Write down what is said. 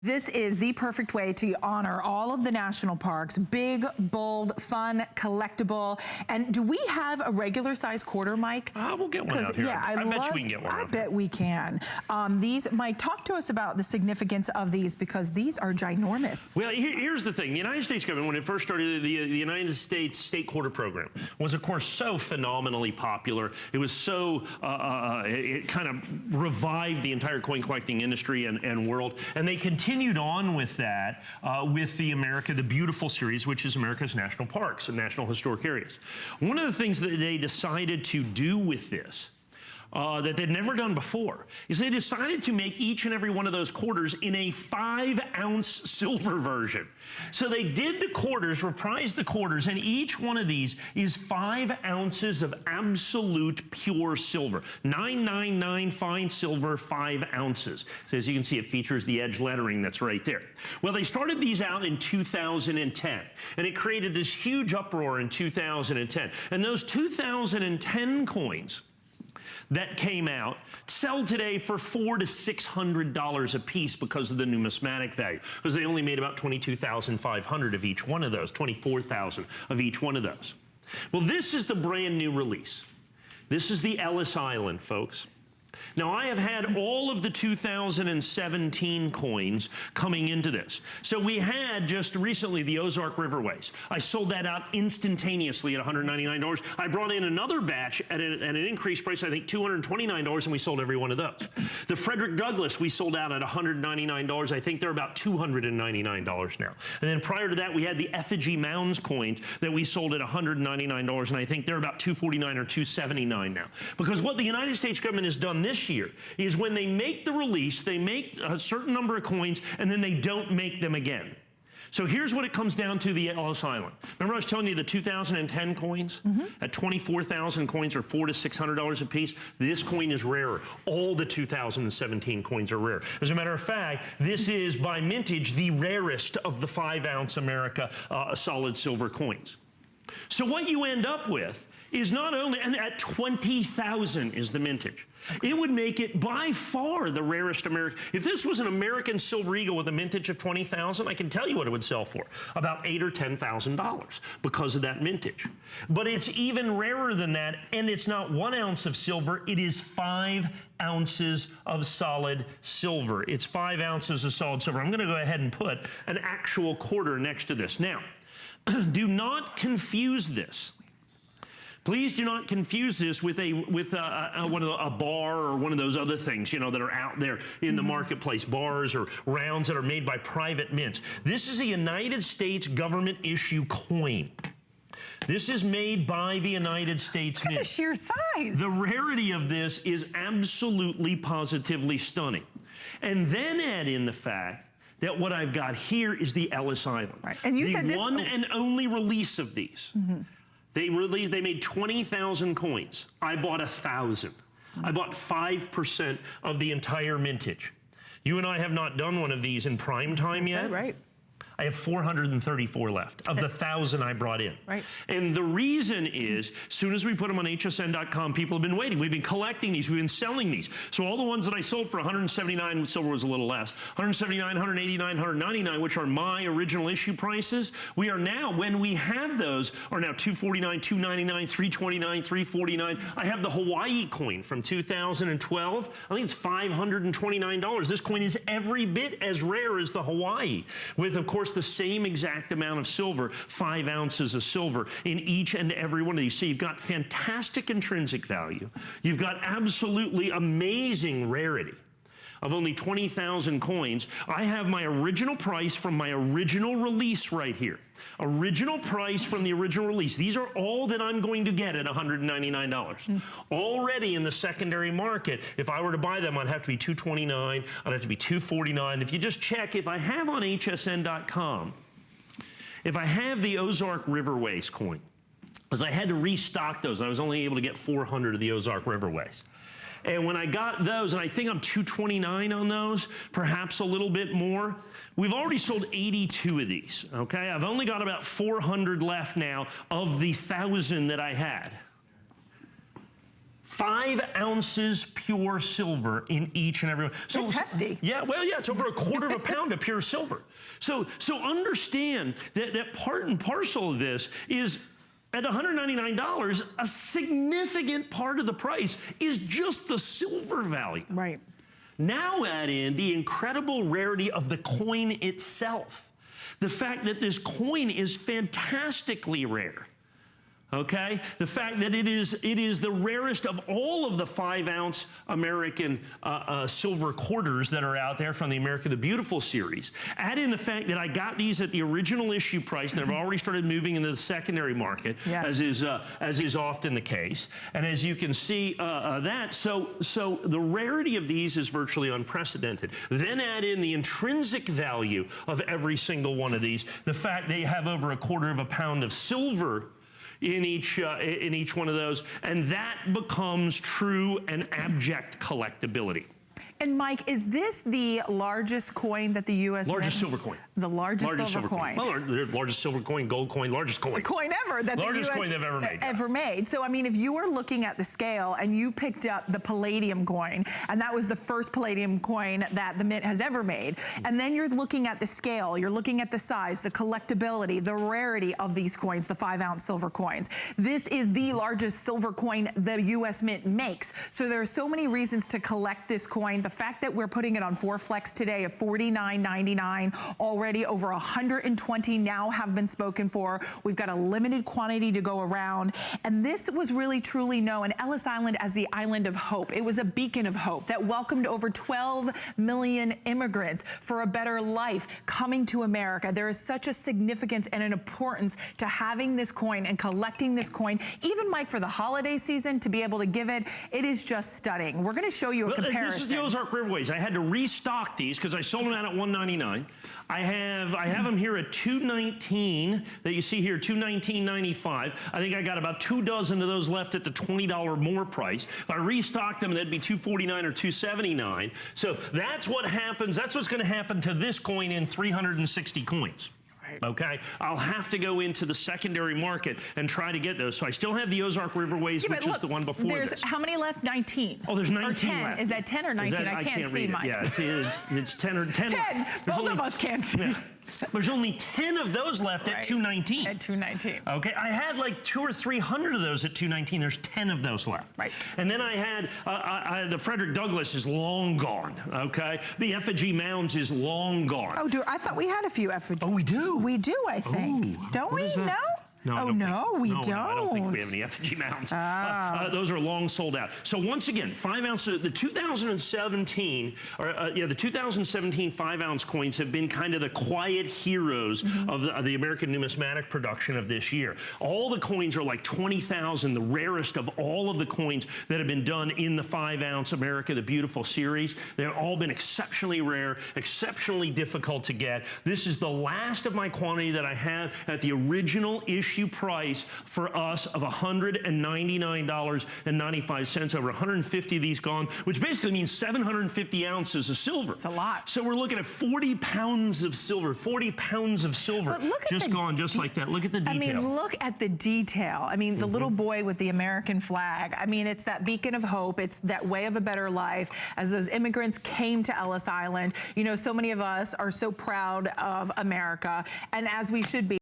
This is the perfect way to honor all of the national parks. Big, bold, fun, collectible. And do we have a regular size quarter, Mike? We'll get one out here. Yeah, I bet you we can get one. I bet we can. Mike, talk to us about the significance of these, because these are ginormous. Well, here's the thing. The United States government, when it first started, the United States State Quarter Program was, of course, so phenomenally popular. It was so, it kind of revived the entire coin collecting industry and world. And they continued on with that, with the Beautiful series, which is America's National Parks and National Historic Areas. One of the things that they decided to do with this, that they'd never done before, is they decided to make each and every one of those quarters in a 5-ounce silver version. So they did the quarters, reprised the quarters, and each one of these is 5 ounces of absolute pure silver. 999 fine silver, 5 ounces. So as you can see, it features the edge lettering that's right there. Well, they started these out in 2010, and it created this huge uproar in 2010. And those 2010 coins that came out sell today for $400 to $600 a piece because of the numismatic value, because they only made about 22,500 of each one of those, 24,000 of each one of those. Well, this is the brand new release. This is the Ellis Island, folks. Now, I have had all of the 2017 coins coming into this. So we had just recently the Ozark Riverways. I sold that out instantaneously at $199. I brought in another batch at an increased price, I think $229, and we sold every one of those. The Frederick Douglass we sold out at $199. I think they're about $299 now. And then prior to that, we had the Effigy Mounds coins that we sold at $199, and I think they're about $249 or $279 now. Because what the United States government has done this year is when they make the release, they make a certain number of coins, and then they don't make them again. So here's what it comes down to, the Ellis Island. Remember I was telling you the 2010 coins? At 24,000 coins are $400 to $600 a piece. This coin is rarer. All the 2017 coins are rare. As a matter of fact, this is by mintage the rarest of the 5-ounce America solid silver coins. So what you end up with is not only, and at 20,000 is the mintage. It would make it by far the rarest American. If this was an American Silver Eagle with a mintage of 20,000, I can tell you what it would sell for, about $8,000 or $10,000 because of that mintage. But it's even rarer than that, and it's not 1 ounce of silver, it is 5 ounces of solid silver. It's 5 ounces of solid silver. I'm gonna go ahead and put an actual quarter next to this. Now, do not confuse this. Please do not confuse this with a bar or one of those other things, you know, that are out there in the marketplace, bars or rounds that are made by private mints. This is a United States government issue coin. This is made by the United States Mint. Look at the sheer size. The rarity of this is absolutely, positively stunning. And then add in the fact that what I've got here is the Ellis Island. Right. And you said this one and only release of these. They made 20,000 coins. I bought 1,000. I bought 5% of the entire mintage. You and I have not done one of these in prime time yet. Right. I have 434 left of the 1,000 I brought in. Right. And the reason is, as soon as we put them on hsn.com, people have been waiting. We've been collecting these. We've been selling these. So all the ones that I sold for $179, silver was a little less, $179, $189, $199, which are my original issue prices, we are now, when we have those, are now $249, $299, $329, $349. I have the Hawaii coin from 2012. I think it's $529. This coin is every bit as rare as the Hawaii, with, of course, the same exact amount of silver, 5 ounces of silver in each and every one of these. So you've got fantastic intrinsic value. You've got absolutely amazing rarity of only 20,000 coins. I have my original price from my original release right here. Original price from the original release. These are all that I'm going to get at $199. Already in the secondary market, if I were to buy them, I'd have to be $229, I'd have to be $249. If you just check, if I have on hsn.com, if I have the Ozark Riverways coin, because I had to restock those, I was only able to get 400 of the Ozark Riverways. And when I got those, and I think I'm $229 on those, perhaps a little bit more, we've already sold 82 of these, okay? I've only got about 400 left now of the 1,000 that I had. 5 ounces pure silver in each and every one. So it's hefty. Yeah, well, yeah, it's over a quarter of a pound of pure silver. So understand that part and parcel of this is at $199, a significant part of the price is just the silver value. Right. Now add in the incredible rarity of the coin itself. The fact that this coin is fantastically rare. Okay, the fact that it is the rarest of all of the 5-ounce American silver quarters that are out there from the America the Beautiful series. Add in the fact that I got these at the original issue price, and they've already started moving into the secondary market, yes, as is often the case. And as you can see, so the rarity of these is virtually unprecedented. Then add in the intrinsic value of every single one of these, the fact they have over a quarter of a pound of silver in each one of those, and that becomes true and abject collectability. And Mike, is this the largest coin that the U.S. Largest silver coin. The largest silver coin. Well, largest silver coin, gold coin, largest coin. Coin ever that largest the US coin they've ever made. Ever made. So I mean, if you were looking at the scale and you picked up the palladium coin, and that was the first palladium coin that the Mint has ever made, and then you're looking at the scale, you're looking at the size, the collectability, the rarity of these coins, the 5-ounce silver coins. This is the largest silver coin the U.S. Mint makes. So there are so many reasons to collect this coin. The fact that we're putting it on 4Flex today at $49.99, already over 120 now have been spoken for. We've got a limited quantity to go around. And this was really truly known, Ellis Island, as the island of hope. It was a beacon of hope that welcomed over 12 million immigrants for a better life coming to America. There is such a significance and an importance to having this coin and collecting this coin. Even, Mike, for the holiday season, to be able to give it, it is just stunning. We're going to show you a comparison. This is the Ozark Riverways. I had to restock these because I sold them out at $199. I have them here at $219 that you see here, $219.95. I think I got about 2 dozen of those left at the $20 more price. If I restocked them, that'd be $249 or $279. So that's what happens. That's what's going to happen to this coin in 360 coins. Okay, I'll have to go into the secondary market and try to get those. So I still have the Ozark Riverways, which is the one before this. How many left? 19. Oh, there's 19 or 10. left. Is that 10 or 19? I can't see, Mike. Yeah, it's 10 or 10. 10. Both of us can't see. Yeah. There's only 10 of those left at $219. At $219. Okay, I had like 200 or 300 of those at $219. There's 10 of those left. Right. And then I had the Frederick Douglass is long gone. Okay, the effigy mounds is long gone. Oh, I thought we had a few effigies. Oh, we do. We do, I think. Ooh, don't we? No. No, oh, no, we don't. I don't think we have any effigy mounts. Those are long sold out. So once again, 5 ounce, the 2017, the 2017 5-ounce coins have been kind of the quiet heroes of the American numismatic production of this year. All the coins are like 20,000, the rarest of all of the coins that have been done in the 5-ounce America the Beautiful series. They've all been exceptionally rare, exceptionally difficult to get. This is the last of my quantity that I have at the original issue price for us of $199.95. Over 150 of these gone, which basically means 750 ounces of silver. It's a lot. So we're looking at 40 pounds of silver, 40 pounds of silver just gone just like that. Look at the detail. I mean, look at the detail. I mean, the little boy with the American flag. I mean, it's that beacon of hope. It's that way of a better life. As those immigrants came to Ellis Island, you know, so many of us are so proud of America, and as we should be.